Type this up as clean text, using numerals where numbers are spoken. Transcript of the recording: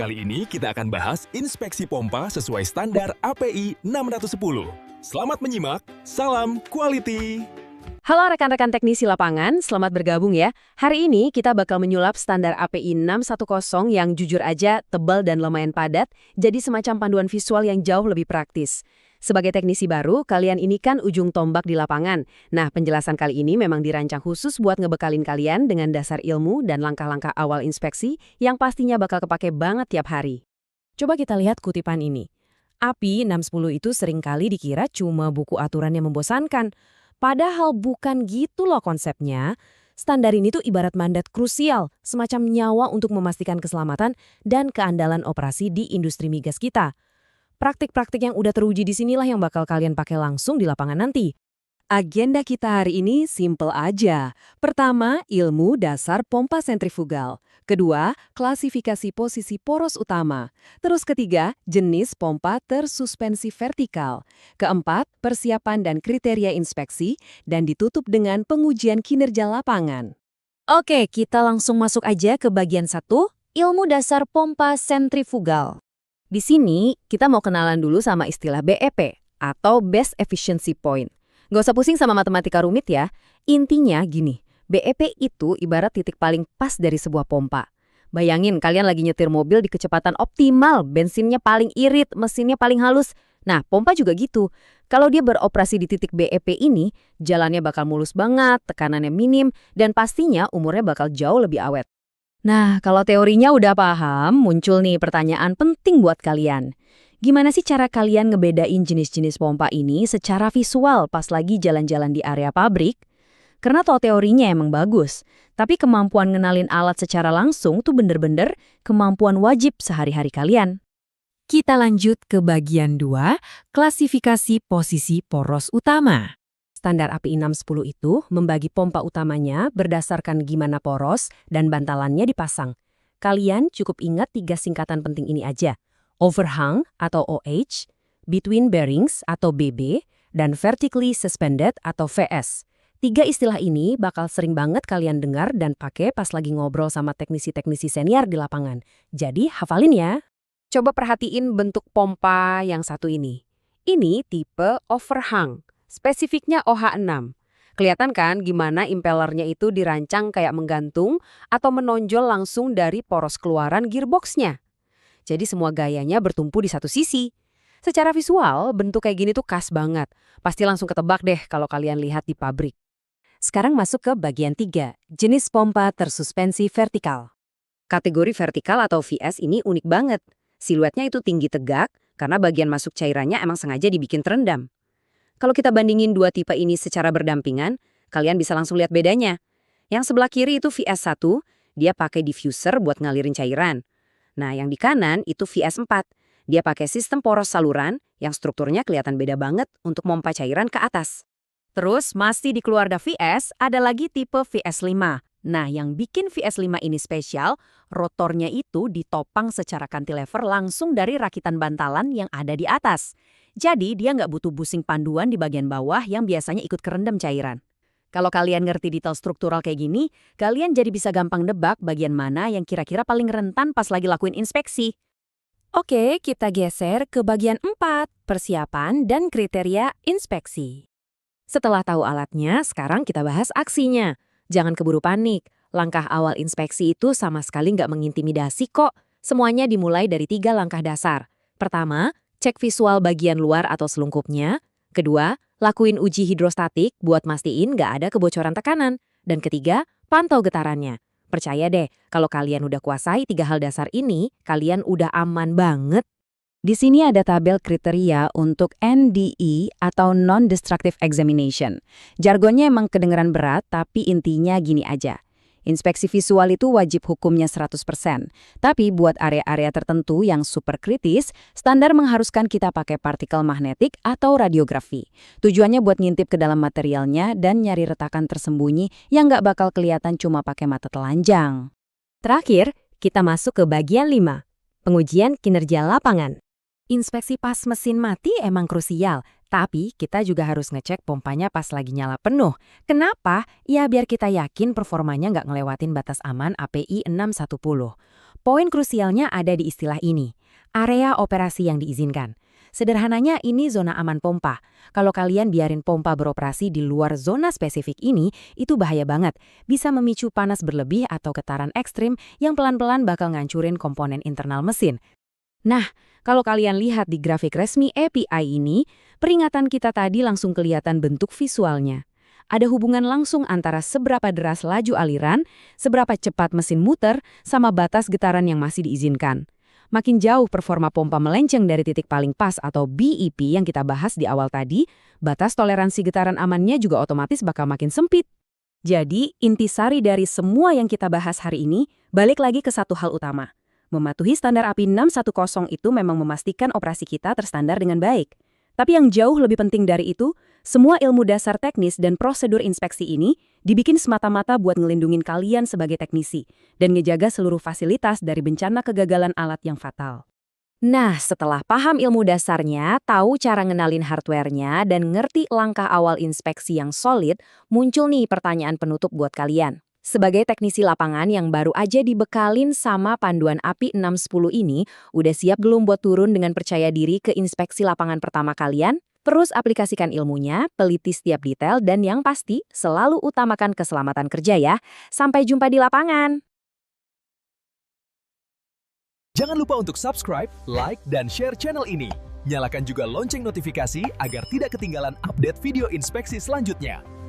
Kali ini kita akan bahas inspeksi pompa sesuai standar API 610. Selamat menyimak, salam quality! Halo rekan-rekan teknisi lapangan, selamat bergabung ya. Hari ini kita bakal menyulap standar API 610 yang jujur aja tebal dan lumayan padat, jadi semacam panduan visual yang jauh lebih praktis. Sebagai teknisi baru, kalian ini kan ujung tombak di lapangan. Nah, penjelasan kali ini memang dirancang khusus buat ngebekalin kalian dengan dasar ilmu dan langkah-langkah awal inspeksi yang pastinya bakal kepake banget tiap hari. Coba kita lihat kutipan ini. API 610 itu seringkali dikira cuma buku aturan yang membosankan. Padahal bukan gitu loh konsepnya. Standar ini tuh ibarat mandat krusial, semacam nyawa untuk memastikan keselamatan dan keandalan operasi di industri migas kita. Praktik-praktik yang udah teruji di sinilah yang bakal kalian pakai langsung di lapangan nanti. Agenda kita hari ini simple aja. Pertama, ilmu dasar pompa sentrifugal. Kedua, klasifikasi posisi poros utama. Terus ketiga, jenis pompa tersuspensi vertikal. Keempat, persiapan dan kriteria inspeksi. Dan ditutup dengan pengujian kinerja lapangan. Oke, kita langsung masuk aja ke bagian 1, ilmu dasar pompa sentrifugal. Di sini, kita mau kenalan dulu sama istilah BEP, atau Best Efficiency Point. Nggak usah pusing sama matematika rumit ya. Intinya gini, BEP itu ibarat titik paling pas dari sebuah pompa. Bayangin kalian lagi nyetir mobil di kecepatan optimal, bensinnya paling irit, mesinnya paling halus. Nah, pompa juga gitu. Kalau dia beroperasi di titik BEP ini, jalannya bakal mulus banget, tekanannya minim, dan pastinya umurnya bakal jauh lebih awet. Nah, kalau teorinya udah paham, muncul nih pertanyaan penting buat kalian. Gimana sih cara kalian ngebedain jenis-jenis pompa ini secara visual pas lagi jalan-jalan di area pabrik? Karena toh teorinya emang bagus, tapi kemampuan ngenalin alat secara langsung tuh bener-bener kemampuan wajib sehari-hari kalian. Kita lanjut ke bagian 2, klasifikasi posisi poros utama. Standar API 610 itu membagi pompa utamanya berdasarkan gimana poros dan bantalannya dipasang. Kalian cukup ingat 3 singkatan penting ini aja. Overhang atau OH, between bearings atau BB, dan vertically suspended atau VS. 3 istilah ini bakal sering banget kalian dengar dan pakai pas lagi ngobrol sama teknisi-teknisi senior di lapangan. Jadi hafalin ya. Coba perhatiin bentuk pompa yang satu ini. Ini tipe overhang. Spesifiknya OH6. Kelihatan kan gimana impellernya itu dirancang kayak menggantung atau menonjol langsung dari poros keluaran gearboxnya. Jadi semua gayanya bertumpu di satu sisi. Secara visual, bentuk kayak gini tuh khas banget. Pasti langsung ketebak deh kalau kalian lihat di pabrik. Sekarang masuk ke bagian 3, jenis pompa tersuspensi vertikal. Kategori vertikal atau VS ini unik banget. Siluetnya itu tinggi tegak karena bagian masuk cairannya emang sengaja dibikin terendam. Kalau kita bandingin 2 tipe ini secara berdampingan, kalian bisa langsung lihat bedanya. Yang sebelah kiri itu VS1, dia pakai diffuser buat ngalirin cairan. Nah, yang di kanan itu VS4, dia pakai sistem poros saluran yang strukturnya kelihatan beda banget untuk pompa cairan ke atas. Terus, masih di keluarga VS, ada lagi tipe VS5. Nah, yang bikin VS5 ini spesial, rotornya itu ditopang secara cantilever langsung dari rakitan bantalan yang ada di atas. Jadi, dia nggak butuh busing panduan di bagian bawah yang biasanya ikut kerendam cairan. Kalau kalian ngerti detail struktural kayak gini, kalian jadi bisa gampang nebak bagian mana yang kira-kira paling rentan pas lagi lakuin inspeksi. Oke, kita geser ke bagian 4, persiapan dan kriteria inspeksi. Setelah tahu alatnya, sekarang kita bahas aksinya. Jangan keburu panik. Langkah awal inspeksi itu sama sekali nggak mengintimidasi kok. Semuanya dimulai dari 3 langkah dasar. Pertama, cek visual bagian luar atau selungkupnya. Kedua, lakuin uji hidrostatik buat mastiin nggak ada kebocoran tekanan. Dan ketiga, pantau getarannya. Percaya deh, kalau kalian udah kuasai 3 hal dasar ini, kalian udah aman banget. Di sini ada tabel kriteria untuk NDE atau Non-Destructive Examination. Jargonnya emang kedengeran berat, tapi intinya gini aja. Inspeksi visual itu wajib hukumnya 100%. Tapi buat area-area tertentu yang super kritis, standar mengharuskan kita pakai partikel magnetik atau radiografi. Tujuannya buat ngintip ke dalam materialnya dan nyari retakan tersembunyi yang nggak bakal kelihatan cuma pakai mata telanjang. Terakhir, kita masuk ke bagian 5, pengujian kinerja lapangan. Inspeksi pas mesin mati emang krusial, tapi kita juga harus ngecek pompanya pas lagi nyala penuh. Kenapa? Ya biar kita yakin performanya nggak ngelewatin batas aman API 610. Poin krusialnya ada di istilah ini, area operasi yang diizinkan. Sederhananya ini zona aman pompa. Kalau kalian biarin pompa beroperasi di luar zona spesifik ini, itu bahaya banget. Bisa memicu panas berlebih atau getaran ekstrim yang pelan-pelan bakal ngancurin komponen internal mesin. Nah, kalau kalian lihat di grafik resmi API ini, peringatan kita tadi langsung kelihatan bentuk visualnya. Ada hubungan langsung antara seberapa deras laju aliran, seberapa cepat mesin muter, sama batas getaran yang masih diizinkan. Makin jauh performa pompa melenceng dari titik paling pas atau BEP yang kita bahas di awal tadi, batas toleransi getaran amannya juga otomatis bakal makin sempit. Jadi, intisari dari semua yang kita bahas hari ini, balik lagi ke satu hal utama. Mematuhi standar API 610 itu memang memastikan operasi kita terstandar dengan baik. Tapi yang jauh lebih penting dari itu, semua ilmu dasar teknis dan prosedur inspeksi ini dibikin semata-mata buat ngelindungin kalian sebagai teknisi dan ngejaga seluruh fasilitas dari bencana kegagalan alat yang fatal. Nah, setelah paham ilmu dasarnya, tahu cara ngenalin hardware-nya, dan ngerti langkah awal inspeksi yang solid, muncul nih pertanyaan penutup buat kalian. Sebagai teknisi lapangan yang baru aja dibekalin sama panduan API 610 ini, udah siap belum buat turun dengan percaya diri ke inspeksi lapangan pertama kalian? Terus aplikasikan ilmunya, peliti setiap detail, dan yang pasti selalu utamakan keselamatan kerja ya. Sampai jumpa di lapangan! Jangan lupa untuk subscribe, like, dan share channel ini. Nyalakan juga lonceng notifikasi agar tidak ketinggalan update video inspeksi selanjutnya.